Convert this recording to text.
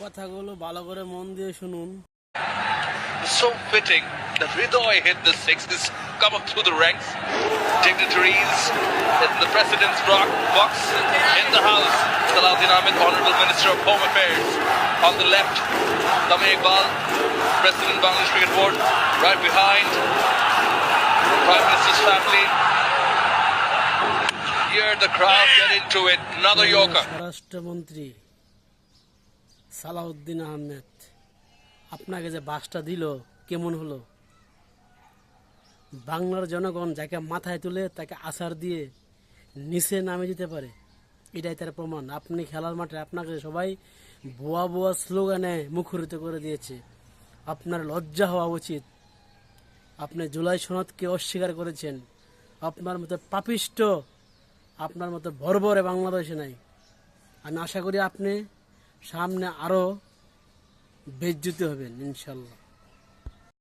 কথাগুলো ভালো করে মন দিয়ে শুনুন। So fitting that Hridoy hit the sixes, come up through the ranks. Dignitaries in the President's box in the House. Salahuddin Ahmed, Honorable Minister of Home Affairs. On the left, Tami Iqbal, President of Bangladesh Cricket Board. Right behind, Prime Minister's family. Here the crowd get into it. Another Yorker. স্বরাষ্ট্রমন্ত্রী সালাউদ্দিন আহমেদ, আপনাকে যে বাসটা দিল কেমন হলো? বাংলার জনগণ যাকে মাথায় তুলে তাকে আছাড় দিয়ে নিচে নামে দিতে পারে, এটাই তার প্রমাণ। আপনি খেলার মাঠে আপনাকে সবাই ভুয়া ভুয়া স্লোগানে মুখরিত করে দিয়েছে। আপনার লজ্জা হওয়া উচিত। আপনি জুলাই সনদকে অস্বীকার করেছেন। আপনার মতো পাপিষ্ট, আপনার মতো বর্বরে বাংলাদেশে নাই। আমি আশা করি আপনি সামনে আরও বেজ্জতি হবেন ইনশাল্লাহ।